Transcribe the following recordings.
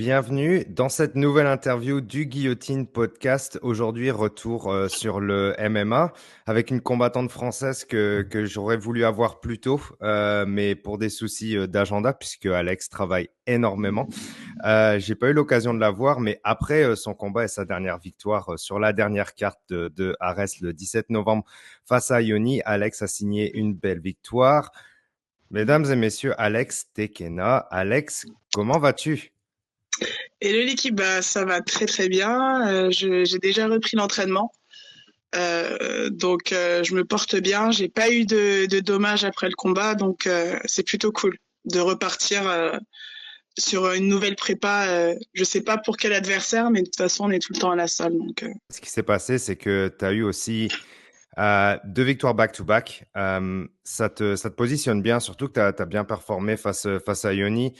Bienvenue dans cette nouvelle interview du Guillotine Podcast. Aujourd'hui, retour sur le MMA avec une combattante française que j'aurais voulu avoir plus tôt, mais pour des soucis d'agenda, puisque Alex travaille énormément. J'ai pas eu l'occasion de la voir, mais après son combat et sa dernière victoire sur la dernière carte de Arès le 17 novembre face à Ioni, Alex a signé une belle victoire. Mesdames et messieurs, Alex Tekena. Alex, comment vas-tu? Et l'équipe, bah, ça va très très bien. J'ai déjà repris l'entraînement. Donc je me porte bien. J'ai pas eu de dommages après le combat, donc c'est plutôt cool de repartir sur une nouvelle prépa. Je sais pas pour quel adversaire, mais de toute façon on est tout le temps à la salle. Ce qui s'est passé, c'est que tu as eu aussi deux victoires back-to-back. Ça te positionne bien, surtout que tu as bien performé face à Ioni.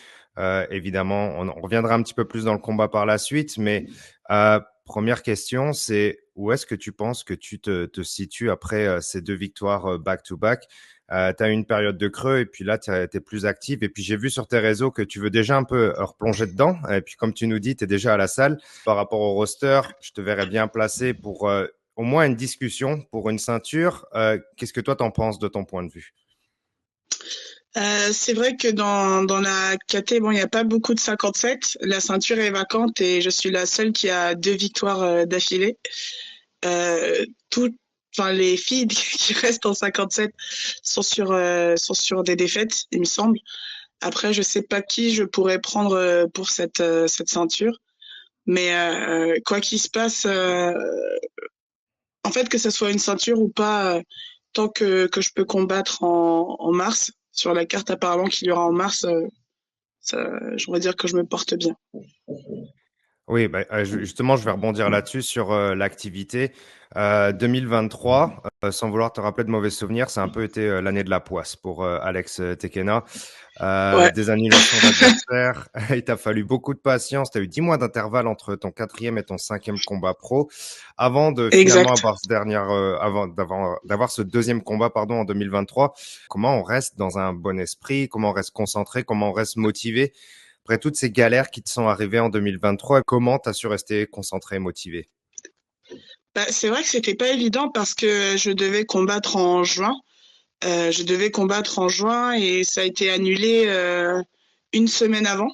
Évidemment, on reviendra un petit peu plus dans le combat par la suite, mais première question, c'est où est-ce que tu penses que tu te situes après ces deux victoires back-to-back? Tu as eu une période de creux et puis là, tu es plus active. Et puis, j'ai vu sur tes réseaux que tu veux déjà un peu replonger dedans. Et puis, comme tu nous dis, tu es déjà à la salle. Par rapport au roster, je te verrais bien placé pour au moins une discussion pour une ceinture. Qu'est-ce que toi, t'en penses de ton point de vue? C'est vrai que dans la KT, bon, il n'y a pas beaucoup de 57. La ceinture est vacante et je suis la seule qui a deux victoires d'affilée. Tout, enfin, les filles qui restent en 57 sont sur des défaites, il me semble. Après, je sais pas qui je pourrais prendre pour cette ceinture. Mais quoi qu'il se passe, en fait, que ce soit une ceinture ou pas, tant que je peux combattre en mars, sur la carte apparemment qu'il y aura en mars, j'aimerais dire que je me porte bien. Oui, bah, justement, je vais rebondir là-dessus sur l'activité. 2023, sans vouloir te rappeler de mauvais souvenirs, ça a un peu été l'année de la poisse pour Alex Tekena. Ouais, Des annulations d'adversaires. Il t'a fallu beaucoup de patience. Tu as eu 10 mois d'intervalle entre ton quatrième et ton cinquième combat pro avant de finalement exact. avoir d'avoir ce deuxième combat, pardon, en 2023. Comment on reste dans un bon esprit? Comment on reste concentré? Comment on reste motivé? Après toutes ces galères qui te sont arrivées en 2023, comment tu as su rester concentré et motivé? Bah, c'est vrai que c'était pas évident parce que je devais combattre en juin. Je devais combattre en juin et ça a été annulé une semaine avant.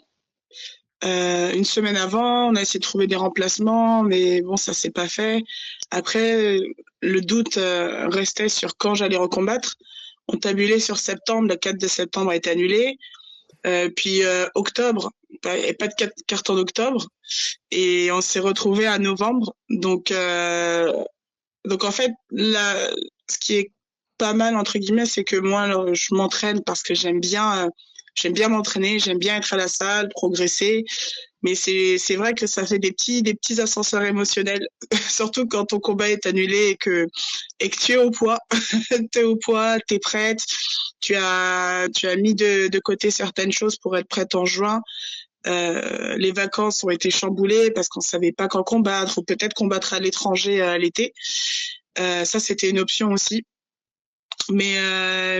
Une semaine avant, on a essayé de trouver des remplacements, mais bon, ça s'est pas fait. Après, le doute restait sur quand j'allais recombattre. On tabulait sur septembre, le 4 de septembre a été annulé. Puis octobre, bah, il n'y avait pas de carton d'octobre. Et on s'est retrouvé à novembre. Donc en fait, là, ce qui est pas mal entre guillemets, c'est que moi, alors, je m'entraîne parce que j'aime bien m'entraîner, j'aime bien être à la salle, progresser. Mais c'est vrai que ça fait des petits ascenseurs émotionnels, surtout quand ton combat est annulé et que tu es au poids, t'es au poids, t'es prête, tu as mis de côté certaines choses pour être prête en juin. Les vacances ont été chamboulées parce qu'on savait pas quand combattre ou peut-être combattre à l'étranger l'été. Ça, c'était une option aussi. Mais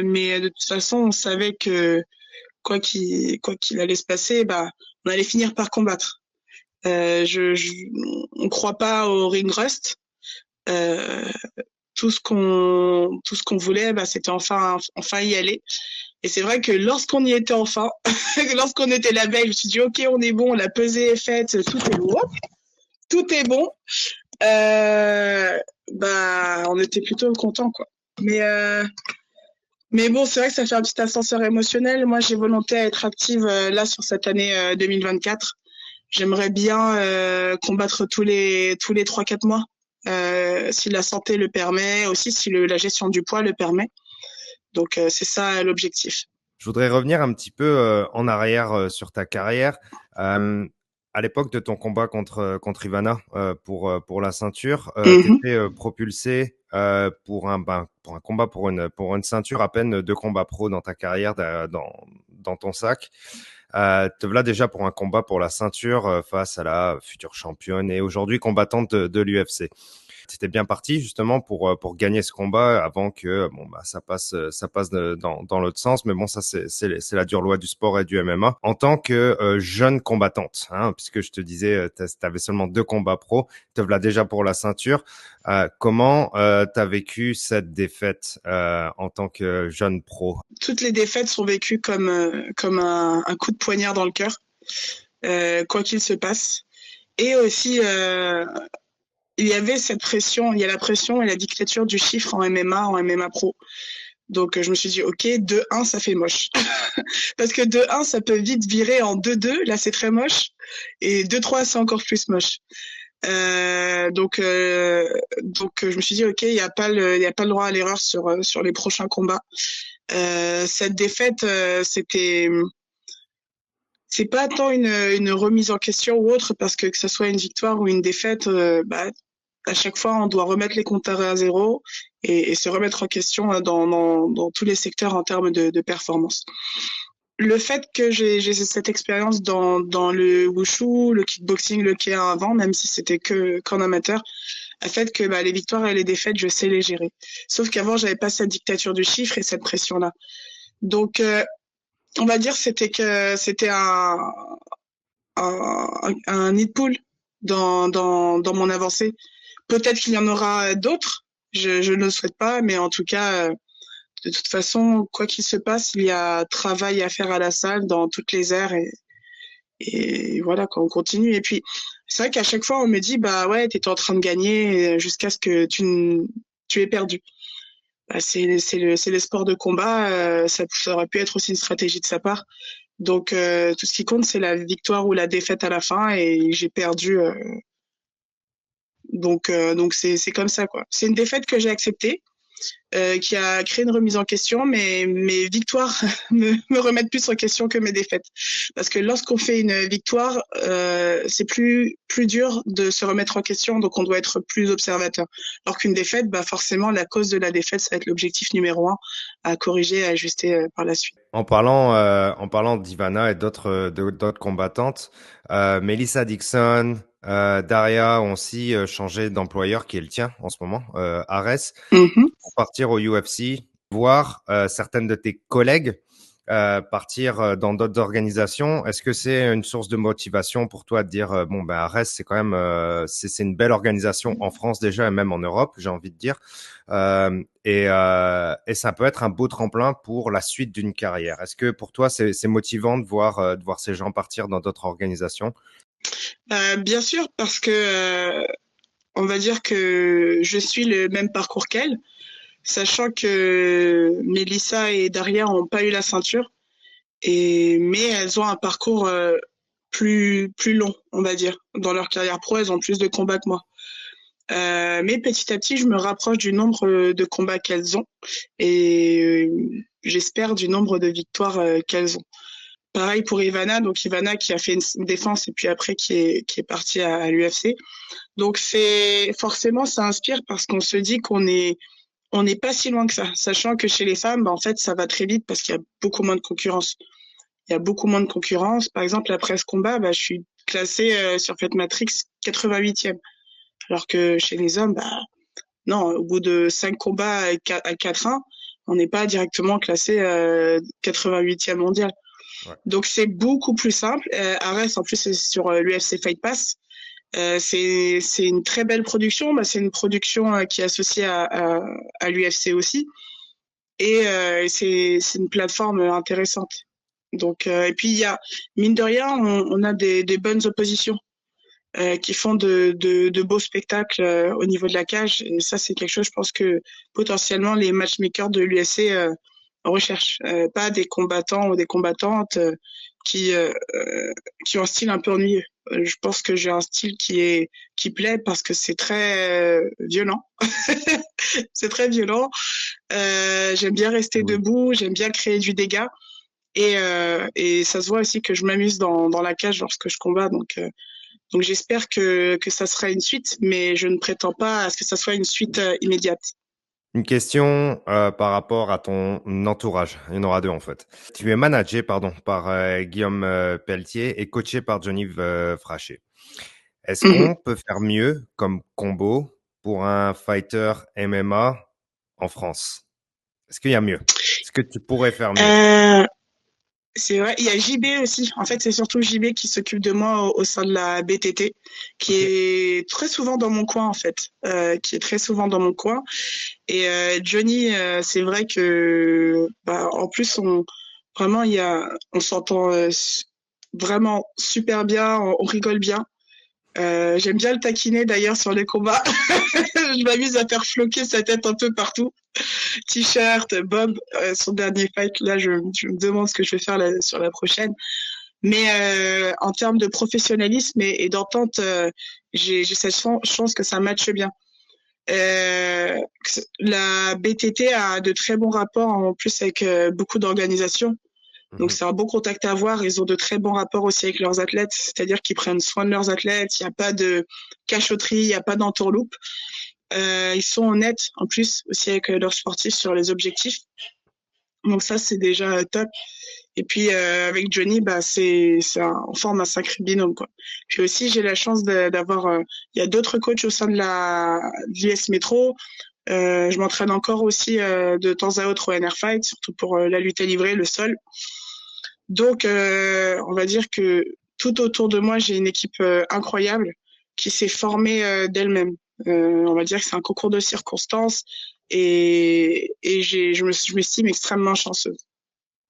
de toute façon, on savait que quoi qu'il allait se passer, bah, on allait finir par combattre. On croit pas au ring rust. Euh, tout ce qu'on voulait, bah, c'était enfin y aller. Et c'est vrai que lorsqu'on y était enfin, lorsqu'on était la veille, je me suis dit ok, on est bon, la pesée est faite, tout est bon. Bah, on était plutôt contents quoi. Mais euh, mais bon, c'est vrai que ça fait un petit ascenseur émotionnel. Moi, j'ai volonté à être active là sur cette année 2024. J'aimerais bien combattre tous les 3 4 mois, si la santé le permet, aussi si la gestion du poids le permet. Donc c'est ça l'objectif. Je voudrais revenir un petit peu en arrière sur ta carrière. Euh, à l'époque de ton combat contre Ivana pour la ceinture, tu Mhm. étais propulsé pour un combat pour une ceinture, à peine deux combats pro dans ta carrière, dans ton sac. Te voilà déjà pour un combat pour la ceinture face à la future championne et aujourd'hui combattante de l'UFC. Tu étais bien parti justement pour gagner ce combat avant que ça passe dans l'autre sens. Mais bon, ça c'est la dure loi du sport et du MMA. En tant que jeune combattante, hein, puisque je te disais, tu avais seulement 2 combats pro, te voilà déjà pour la ceinture. Comment tu as vécu cette défaite en tant que jeune pro? Toutes les défaites sont vécues comme un coup de poignard dans le cœur, quoi qu'il se passe. Et aussi, il y avait cette pression, il y a la pression et la dictature du chiffre en MMA pro. Donc, je me suis dit, OK, 2-1, ça fait moche. Parce que 2-1, ça peut vite virer en 2-2. Là, c'est très moche. Et 2-3, c'est encore plus moche. Donc, je me suis dit, OK, il n'y a pas le droit à l'erreur sur les prochains combats. Cette défaite, c'est pas tant une remise en question ou autre, parce que ce soit une victoire ou une défaite, à chaque fois, on doit remettre les compteurs à zéro et se remettre en question dans tous les secteurs en termes de performance. Le fait que j'ai cette expérience dans le wushu, le kickboxing, le K1 avant, même si c'était qu'en amateur, a fait que les victoires et les défaites, je sais les gérer. Sauf qu'avant, j'avais pas cette dictature du chiffre et cette pression-là. Donc, on va dire c'était un nid de poule dans mon avancée. Peut-être qu'il y en aura d'autres, je ne le souhaite pas, mais en tout cas, de toute façon, quoi qu'il se passe, il y a travail à faire à la salle dans toutes les aires et voilà, quand on continue. Et puis, c'est vrai qu'à chaque fois, on me dit, bah ouais, t'étais en train de gagner jusqu'à ce que tu aies perdu. C'est le sport de combat, ça aurait pu être aussi une stratégie de sa part. Donc, tout ce qui compte, c'est la victoire ou la défaite à la fin et j'ai perdu. Donc c'est comme ça, quoi. C'est une défaite que j'ai acceptée, qui a créé une remise en question, mais mes victoires me remettent plus en question que mes défaites. Parce que lorsqu'on fait une victoire, c'est plus dur de se remettre en question, donc on doit être plus observateur. Alors qu'une défaite, forcément, la cause de la défaite, ça va être l'objectif numéro 1 à corriger, à ajuster par la suite. En parlant d'Ivana et d'autres combattantes, Melissa Dixon, Daria ont aussi changé d'employeur qui est le tien en ce moment, Ares, Mhm. pour partir au UFC, voir certaines de tes collègues partir dans d'autres organisations. Est-ce que c'est une source de motivation pour toi de dire Ares, c'est quand même c'est une belle organisation en France déjà et même en Europe, j'ai envie de dire, et ça peut être un beau tremplin pour la suite d'une carrière. Est-ce que pour toi c'est motivant de voir ces gens partir dans d'autres organisations? Bien sûr, parce que on va dire que je suis le même parcours qu'elle, sachant que Mélissa et Daria n'ont pas eu la ceinture, mais elles ont un parcours plus long, on va dire. Dans leur carrière pro, elles ont plus de combats que moi. Mais petit à petit, je me rapproche du nombre de combats qu'elles ont et j'espère du nombre de victoires qu'elles ont. Pareil pour Ivana, donc Ivana qui a fait une défense et puis après qui est partie à l'UFC. Donc c'est forcément ça inspire parce qu'on se dit on n'est pas si loin que ça, sachant que chez les femmes, en fait, ça va très vite parce qu'il y a beaucoup moins de concurrence. Il y a beaucoup moins de concurrence. Par exemple, après ce combat, je suis classée sur Fate Matrix 88e. Alors que chez les hommes, non, au bout de 5 combats à 4-1, on n'est pas directement classé 88e mondial. Ouais. Donc c'est beaucoup plus simple. Ares, en plus, c'est sur l'UFC Fight Pass. C'est une très belle production. C'est une production qui est associée à l'UFC aussi. Et c'est une plateforme intéressante. Donc, et puis, il y a, mine de rien, on a des bonnes oppositions qui font de beaux spectacles au niveau de la cage. Et ça, c'est quelque chose, je pense que potentiellement, les matchmakers de l'UFC recherchent. Pas des combattants ou des combattantes qui ont un style un peu ennuyeux. Je pense que j'ai un style qui plaît parce que c'est très violent. C'est très violent. J'aime bien rester Oui. debout, j'aime bien créer du dégât. Et ça se voit aussi que je m'amuse dans la cage lorsque je combats. Donc j'espère que ça sera une suite, mais je ne prétends pas à ce que ça soit une suite immédiate. Une question par rapport à ton entourage. Il y en aura 2 en fait. Tu es managé, pardon, par Guillaume Pelletier et coaché par Johnny Frachet. Est-ce Mhm. qu'on peut faire mieux comme combo pour un fighter MMA en France? Est-ce qu'il y a mieux? Est-ce que tu pourrais faire mieux? Euh, c'est vrai, il y a JB aussi. En fait, c'est surtout JB qui s'occupe de moi au sein de la BTT, qui Ok. est très souvent dans mon coin, en fait, qui est très souvent dans mon coin. Et Johnny, c'est vrai que, bah, en plus, vraiment, on s'entend vraiment super bien, on rigole bien. J'aime bien le taquiner d'ailleurs sur les combats. Je m'amuse à faire floquer sa tête un peu partout. T-shirt, Bob, son dernier fight, là, je me demande ce que je vais faire sur la prochaine. Mais en termes de professionnalisme et d'entente, j'ai cette chance que ça matche bien. Euh, la BTT a de très bons rapports en plus avec beaucoup d'organisations. Donc Mhm. c'est un bon contact à avoir. Ils ont de très bons rapports aussi avec leurs athlètes, c'est-à-dire qu'ils prennent soin de leurs athlètes. Il n'y a pas de cachotterie, il n'y a pas d'entourloupe. Ils sont honnêtes en plus aussi avec leurs sportifs sur les objectifs. Donc ça c'est déjà top. Et puis avec Johnny, bah on forme un sacré binôme quoi. Puis aussi j'ai la chance d'avoir, il y a d'autres coachs au sein de l'US Métro. Je m'entraîne encore aussi de temps à autre au NR Fight, surtout pour la lutte à livrer, le sol. Donc, on va dire que tout autour de moi, j'ai une équipe incroyable qui s'est formée d'elle-même. On va dire que c'est un concours de circonstances et je m'estime extrêmement chanceuse.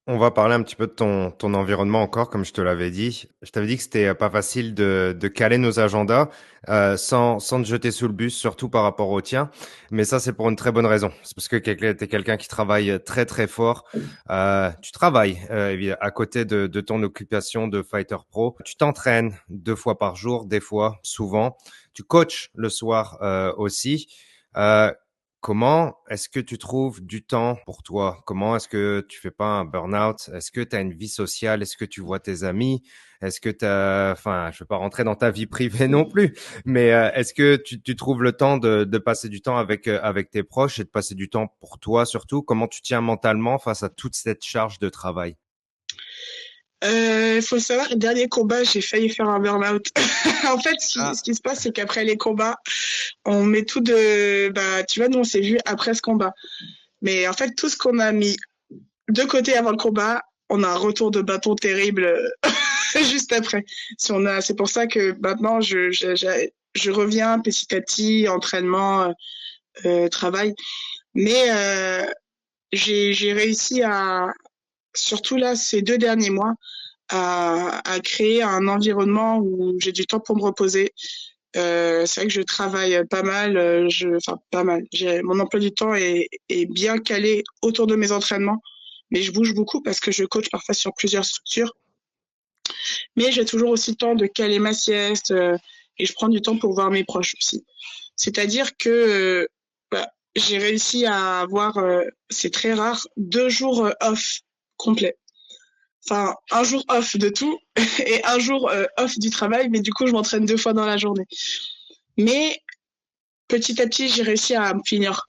On va parler un petit peu de ton environnement encore, comme je te l'avais dit. Je t'avais dit que c'était pas facile de caler nos agendas sans te jeter sous le bus, surtout par rapport au tien. Mais ça, c'est pour une très bonne raison. C'est parce que t'es quelqu'un qui travaille très très fort. Tu travailles à côté de ton occupation de fighter pro. Tu t'entraînes 2 fois par jour, des fois, souvent. Tu coaches le soir aussi. Euh, Comment est-ce que tu trouves du temps pour toi? Comment est-ce que tu fais pas un burn-out? Est-ce que tu as une vie sociale? Est-ce que tu vois tes amis? Est-ce que enfin, je vais pas rentrer dans ta vie privée non plus, mais est-ce que tu trouves le temps de passer du temps avec tes proches et de passer du temps pour toi surtout? Comment tu tiens mentalement face à toute cette charge de travail? Il faut savoir, le dernier combat, j'ai failli faire un burn-out. En fait, Ah, ce qui se passe, c'est qu'après les combats, on met tout de, bah, tu vois, nous, on s'est vu après ce combat. Mais en fait, tout ce qu'on a mis de côté avant le combat, on a un retour de bâton terrible juste après. C'est pour ça que maintenant, je reviens petit à petit, entraînement, travail. Mais j'ai réussi surtout là, ces 2 derniers mois, à créer un environnement où j'ai du temps pour me reposer. C'est vrai que je travaille pas mal, enfin pas mal. Mon emploi du temps est bien calé autour de mes entraînements, mais je bouge beaucoup parce que je coach parfois sur plusieurs structures. Mais j'ai toujours aussi le temps de caler ma sieste et je prends du temps pour voir mes proches aussi. C'est-à-dire que bah, j'ai réussi à avoir, c'est très rare, 2 jours off complets. Enfin, un jour off de tout et un jour off du travail, mais du coup, je m'entraîne 2 fois dans la journée. Mais petit à petit, j'ai réussi à me finir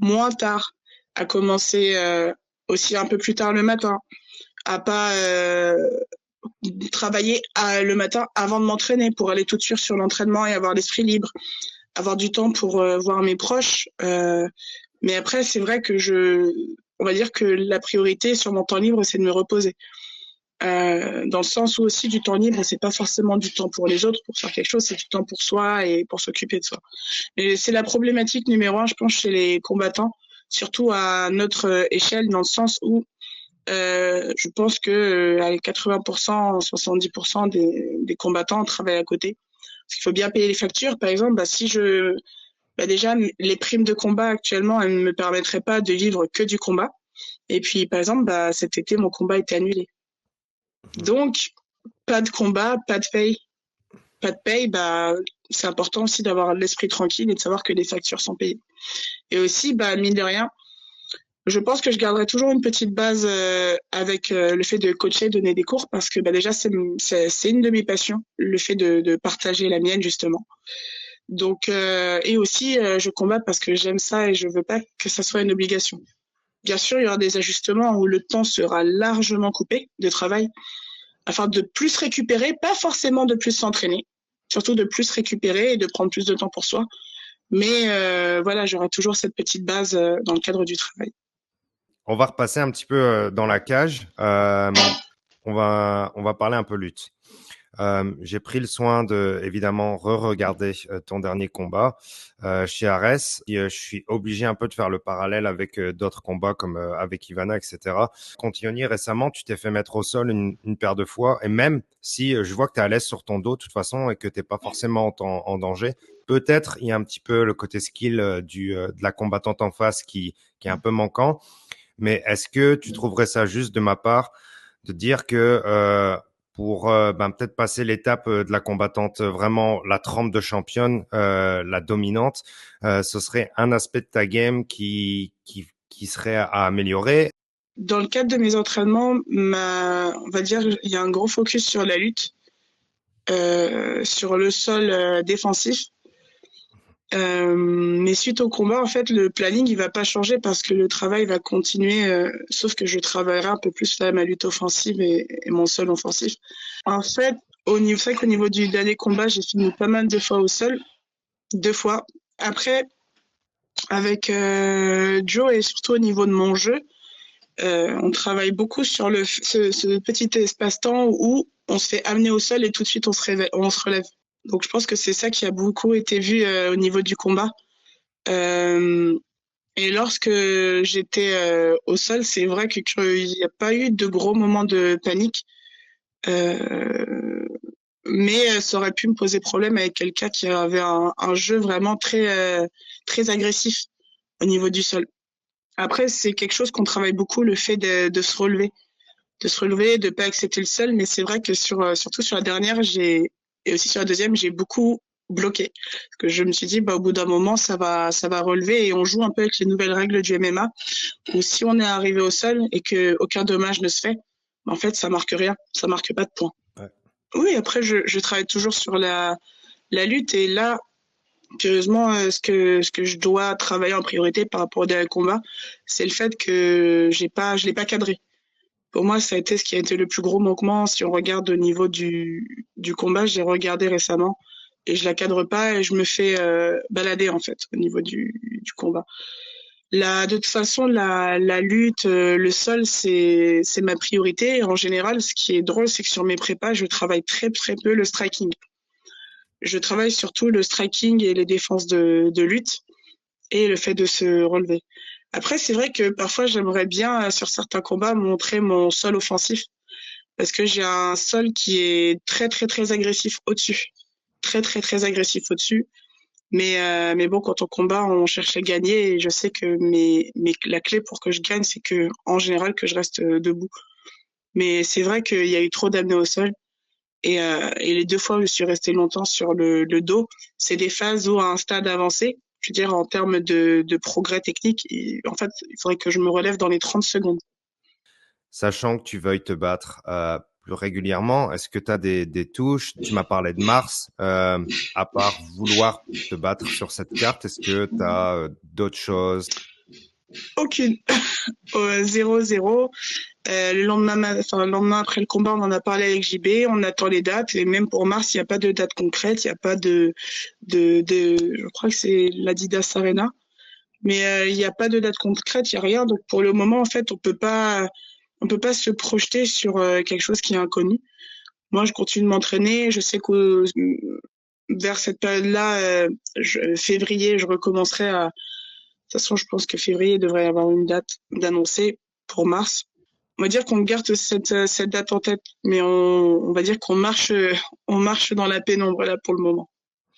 moins tard, à commencer aussi un peu plus tard le matin, à pas travailler le matin avant de m'entraîner pour aller tout de suite sur l'entraînement et avoir l'esprit libre, avoir du temps pour voir mes proches. Mais après, c'est vrai que on va dire que la priorité sur mon temps libre, c'est de me reposer. Dans le sens où aussi du temps libre, c'est pas forcément du temps pour les autres pour faire quelque chose, c'est du temps pour soi et pour s'occuper de soi. Et c'est la problématique numéro un, je pense, chez les combattants, surtout à notre échelle, dans le sens où je pense que 80%, 70% des combattants travaillent à côté. Parce qu'il faut bien payer les factures. Par exemple, déjà, les primes de combat actuellement, elles ne me permettraient pas de vivre que du combat. Et puis, par exemple, cet été, mon combat était annulé. mhm. Donc, pas de combat, pas de paye. Pas de paye, c'est important aussi d'avoir l'esprit tranquille et de savoir que les factures sont payées. Et aussi, mine de rien, je pense que je garderai toujours une petite base avec le fait de coacher, donner des cours, parce que déjà, c'est une de mes passions, le fait de partager la mienne, justement. Donc, et aussi, je combats parce que j'aime ça et je veux pas que ça soit une obligation. Bien sûr, il y aura des ajustements où le temps sera largement coupé de travail, afin de plus récupérer, pas forcément de plus s'entraîner, surtout de plus récupérer et de prendre plus de temps pour soi. Mais voilà, j'aurai toujours cette petite base dans le cadre du travail. On va repasser un petit peu dans la cage. On va parler un peu lutte. J'ai pris le soin de, évidemment, re-regarder ton dernier combat chez Ares. Et, je suis obligé un peu de faire le parallèle avec d'autres combats comme avec Ivana, etc. Contre Yoni, récemment, tu t'es fait mettre au sol une paire de fois. Et même si je vois que tu es à l'aise sur ton dos, de toute façon, et que tu n'es pas forcément en danger, peut-être il y a un petit peu le côté skill de la combattante en face qui est un peu manquant. Mais est-ce que tu trouverais ça juste de ma part de dire que pour peut-être passer l'étape de la combattante vraiment la trempe de championne, la dominante, ce serait un aspect de ta game qui serait à améliorer? Dans le cadre de mes entraînements, on va dire, il y a un gros focus sur la lutte, sur le sol défensif. Mais suite au combat, en fait, le planning, il va pas changer parce que le travail va continuer, sauf que je travaillerai un peu plus ma lutte offensive et mon sol offensif. En fait, c'est vrai qu'au niveau du dernier combat, j'ai fini pas mal de fois au sol, 2 fois. Après, avec Joe et surtout au niveau de mon jeu, on travaille beaucoup sur ce petit espace-temps où on se fait amener au sol et tout de suite on se relève. Donc je pense que c'est ça qui a beaucoup été vu au niveau du combat. Euh, et lorsque j'étais au sol, c'est vrai qu'il n'y a pas eu de gros moments de panique. Euh, mais ça aurait pu me poser problème avec quelqu'un qui avait un jeu vraiment très agressif au niveau du sol. Après, c'est quelque chose qu'on travaille beaucoup, le fait de se relever, de pas accepter le sol. Mais c'est vrai que surtout sur la dernière, et aussi sur la deuxième, j'ai beaucoup bloqué. Parce que je me suis dit, bah, au bout d'un moment, ça va relever et on joue un peu avec les nouvelles règles du MMA où si on est arrivé au sol et que aucun dommage ne se fait, en fait, ça marque rien, ça marque pas de points. Ouais. Oui, après, je travaille toujours sur la lutte et là, curieusement, ce que je dois travailler en priorité par rapport au dernier combat, c'est le fait que je l'ai pas cadré. Pour moi, ça a été ce qui a été le plus gros manquement. Si on regarde au niveau du combat, j'ai regardé récemment et je la cadre pas et je me fais balader en fait au niveau du combat. De toute façon, la lutte, le sol, c'est ma priorité. Et en général, ce qui est drôle, c'est que sur mes prépas, je travaille très peu le striking. Je travaille surtout le striking et les défenses de lutte et le fait de se relever. Après, c'est vrai que parfois, j'aimerais bien, sur certains combats, montrer mon sol offensif parce que j'ai un sol qui est très agressif au-dessus. Très agressif au-dessus. Mais bon, quand on combat, on cherche à gagner et je sais que la clé pour que je gagne, c'est que, en général, que je reste debout. Mais c'est vrai qu'il y a eu trop d'amener au sol. Et les 2 fois où je suis restée longtemps sur le dos, c'est des phases où, à un stade avancé, je veux dire, en termes de progrès technique, en fait, il faudrait que je me relève dans les 30 secondes. Sachant que tu veuilles te battre plus régulièrement, est-ce que tu as des touches? Tu m'as parlé de Mars. À part vouloir te battre sur cette carte, est-ce que tu as d'autres choses? Aucune. 0-0. Le lendemain après le combat, on en a parlé avec JB, on attend les dates, et même pour mars, il n'y a pas de date concrète, il n'y a pas je crois que c'est l'Adidas Arena, mais il n'y a pas de date concrète, il n'y a rien, donc pour le moment, en fait, on peut pas se projeter sur quelque chose qui est inconnu. Moi, je continue de m'entraîner, je sais que vers cette période-là, février, je recommencerai à, de toute façon, je pense que février devrait y avoir une date d'annoncer pour mars. On va dire qu'on garde cette date en tête, mais on va dire on marche dans la pénombre là pour le moment.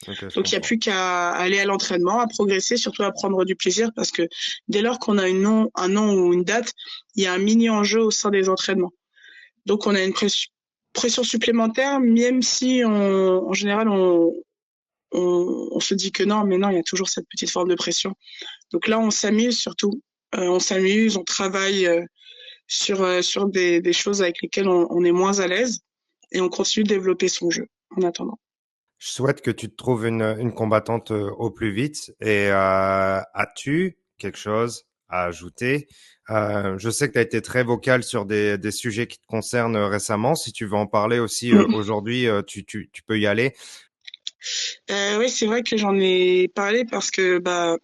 Ok, je Donc il n'y a comprends. plus qu'à aller à l'entraînement, à progresser, surtout à prendre du plaisir, parce que dès lors qu'on a un nom ou une date, il y a un mini enjeu au sein des entraînements. Donc on a une pression supplémentaire, même si en général on se dit que non, mais non, il y a toujours cette petite forme de pression. Donc là on s'amuse surtout, on s'amuse, on travaille. Sur des choses avec lesquelles on est moins à l'aise et on continue de développer son jeu en attendant. Je souhaite que tu te trouves une combattante au plus vite. Et as-tu quelque chose à ajouter? Je sais que tu as été très vocal sur des sujets qui te concernent récemment. Si tu veux en parler aussi aujourd'hui, tu peux y aller. Oui, c'est vrai que j'en ai parlé parce que bah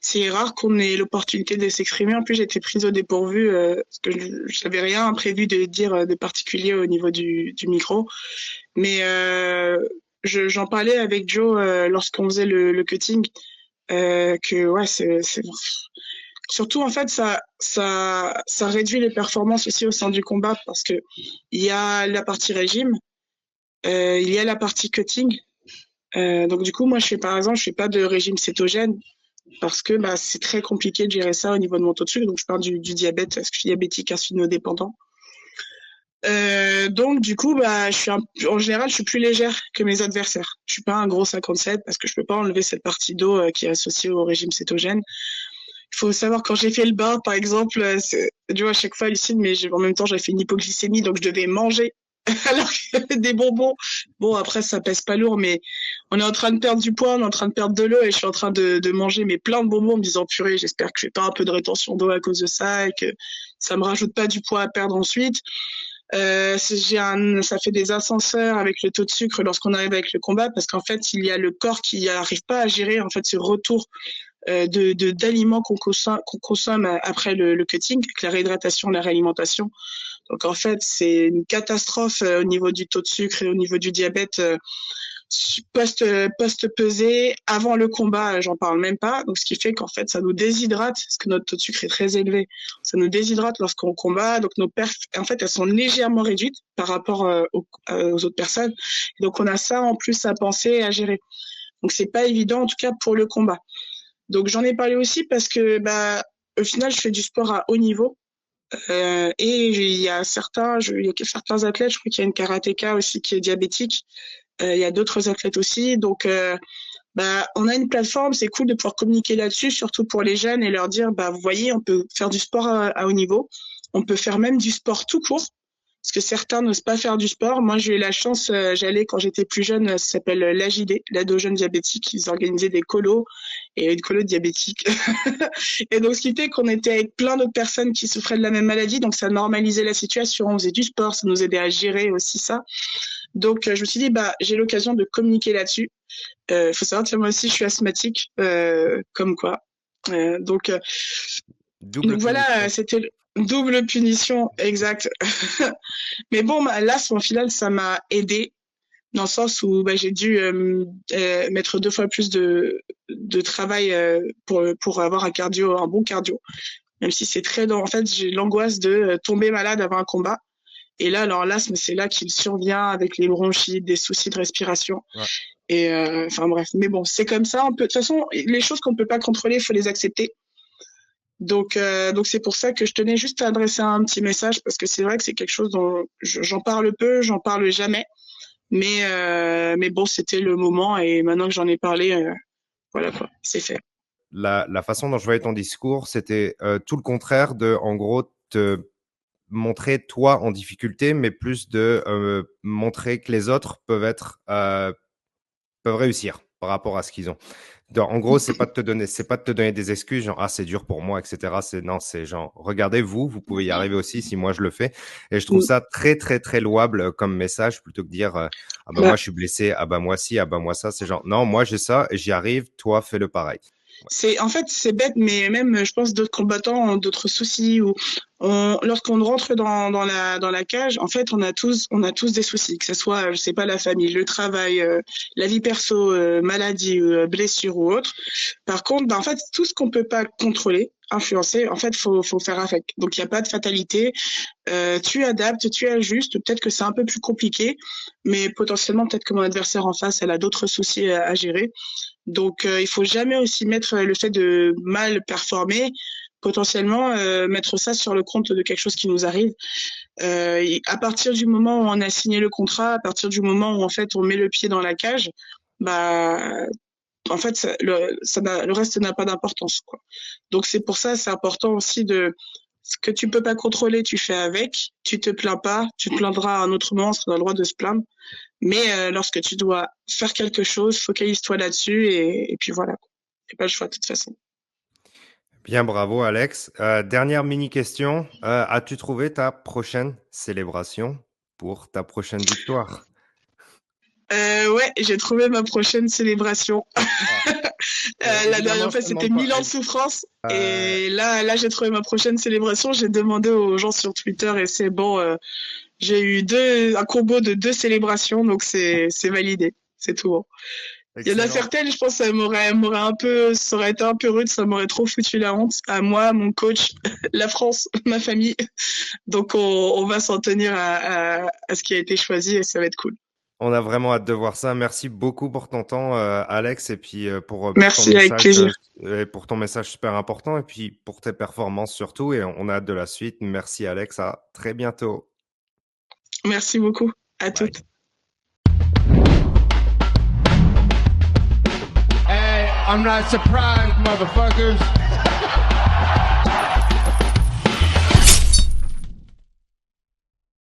c'est rare qu'on ait l'opportunité de s'exprimer. En plus, j'étais prise au dépourvu parce que je n'avais rien prévu de dire de particulier au niveau du micro. Mais j'en parlais avec Joe lorsqu'on faisait le cutting. Que ouais, c'est surtout en fait ça réduit les performances aussi au sein du combat parce que il y a la partie régime, il y a la partie cutting. Donc du coup, moi, je fais pas de régime cétogène parce que bah, c'est très compliqué de gérer ça au niveau de mon taux de sucre. Donc je parle du diabète, parce que je suis diabétique insulinodépendant. Donc du coup, bah, en général, je suis plus légère que mes adversaires. Je suis pas un gros 57 parce que je peux pas enlever cette partie d'eau qui est associée au régime cétogène. Il faut savoir quand j'ai fait le bain, par exemple, tu vois, à chaque fois, Lucide, mais en même temps, j'avais fait une hypoglycémie, donc je devais manger alors qu'il y avait des bonbons. Bon, après, ça pèse pas lourd, mais on est en train de perdre du poids, on est en train de perdre de l'eau, et je suis en train de manger mais plein de bonbons en me disant, purée, j'espère que je fais pas un peu de rétention d'eau à cause de ça, et que ça me rajoute pas du poids à perdre ensuite. Ça fait des ascenseurs avec le taux de sucre lorsqu'on arrive avec le combat, parce qu'en fait, il y a le corps qui n'arrive pas à gérer en fait ce retour d'aliments qu'on consomme après le cutting, avec la réhydratation, la réalimentation. Donc en fait, c'est une catastrophe au niveau du taux de sucre et au niveau du diabète post pesé avant le combat, j'en parle même pas. Donc ce qui fait qu'en fait, ça nous déshydrate parce que notre taux de sucre est très élevé. Ça nous déshydrate lorsqu'on combat. Donc nos perfs, en fait, elles sont légèrement réduites par rapport aux autres personnes. Donc on a ça en plus à penser et à gérer. Donc c'est pas évident en tout cas pour le combat. Donc j'en ai parlé aussi parce que bah au final, je fais du sport à haut niveau. Et il y a certains athlètes, je crois qu'il y a une karatéka aussi qui est diabétique. Il y a d'autres athlètes aussi. Donc, bah, on a une plateforme, c'est cool de pouvoir communiquer là-dessus, surtout pour les jeunes et leur dire, bah, vous voyez, on peut faire du sport à haut niveau. On peut faire même du sport tout court. Parce que certains n'osent pas faire du sport. Moi, j'ai eu la chance, j'allais quand j'étais plus jeune, ça s'appelle l'AJD, l'aide aux jeunes diabétiques. Ils organisaient des colos et une colo diabétique. Et donc, ce qui fait qu'on était avec plein d'autres personnes qui souffraient de la même maladie. Donc, ça normalisait la situation. On faisait du sport, ça nous aidait à gérer aussi ça. Donc, je me suis dit, bah, j'ai l'occasion de communiquer là-dessus. Faut savoir que moi aussi, je suis asthmatique, comme quoi. Euh, donc, euh, Double donc punition. voilà, c'était double punition, exact. Mais bon, l'asthme, au final, ça m'a aidé dans le sens où bah, j'ai dû mettre 2 fois plus de travail pour avoir un bon cardio. Même si c'est très... En fait, j'ai l'angoisse de tomber malade avant un combat. Et là, alors l'asthme, c'est là qu'il survient avec les bronchites, des soucis de respiration. Ouais. Et enfin bref, mais bon, c'est comme ça. De toute façon, les choses qu'on peut pas contrôler, il faut les accepter. Donc c'est pour ça que je tenais juste à adresser un petit message parce que c'est vrai que c'est quelque chose dont j'en parle peu, j'en parle jamais. Mais bon, c'était le moment et maintenant que j'en ai parlé, voilà quoi, c'est fait. La façon dont je voyais ton discours, c'était tout le contraire de, en gros, te montrer toi en difficulté, mais plus de montrer que les autres peuvent réussir par rapport à ce qu'ils ont. Donc, en gros, c'est pas de te donner des excuses, genre, ah, c'est dur pour moi, etc. Non, c'est genre, regardez vous, vous pouvez y arriver aussi si moi je le fais. Et je trouve ça très, très, très louable comme message plutôt que de dire, ah bah, Bah, moi, je suis blessé, ah bah, moi ci, ah bah, moi ça. C'est genre, non, moi, j'ai ça, j'y arrive, toi, fais le pareil. Ouais. en fait, c'est bête, mais même, je pense, d'autres combattants ont d'autres soucis. Ou lorsqu'on rentre dans la cage, en fait, on a tous des soucis, que ce soit, je sais pas, la famille, le travail, la vie perso, maladie, blessure ou autre. Par contre, bah, en fait, tout ce qu'on peut pas contrôler, influencer, en fait, faut faire avec. Donc, il n'y a pas de fatalité. Tu adaptes, tu ajustes. Peut-être que c'est un peu plus compliqué, mais potentiellement, peut-être que mon adversaire en face, elle a d'autres soucis à gérer. Donc, il faut jamais aussi mettre le fait de mal performer, potentiellement mettre ça sur le compte de quelque chose qui nous arrive. À partir du moment où on a signé le contrat, à partir du moment où en fait on met le pied dans la cage, bah en fait le reste n'a pas d'importance quoi. Donc c'est pour ça c'est important aussi de ce que tu peux pas contrôler, tu fais avec. Tu te plains pas, tu te plaindras à un autre moment, on a le droit de se plaindre. Mais lorsque tu dois faire quelque chose, focalise-toi là-dessus et puis voilà. C'est pas le choix de toute façon. Bien, bravo, Alex. Dernière mini question. As-tu trouvé ta prochaine célébration pour ta prochaine victoire? Ouais, j'ai trouvé ma prochaine célébration. La Évidemment, dernière je fois, te c'était demande pas. 1000 ans de souffrance. Euh, Et là, j'ai trouvé ma prochaine célébration. J'ai demandé aux gens sur Twitter et c'est bon. J'ai eu un combo de 2 célébrations, donc c'est validé. C'est tout bon. Il y en a excellent. certaines, je pense, ça aurait été un peu rude, ça m'aurait trop foutu la honte à moi, mon coach, la France, ma famille. Donc, on va s'en tenir à ce qui a été choisi et ça va être cool. On a vraiment hâte de voir ça. Merci beaucoup pour ton temps, Alex, et puis Merci, avec plaisir. pour ton message super important, et puis pour tes performances surtout. Et on a hâte de la suite. Merci, Alex. À très bientôt. Merci beaucoup. À Bye. toutes. Hey, I'm not surprised, motherfuckers.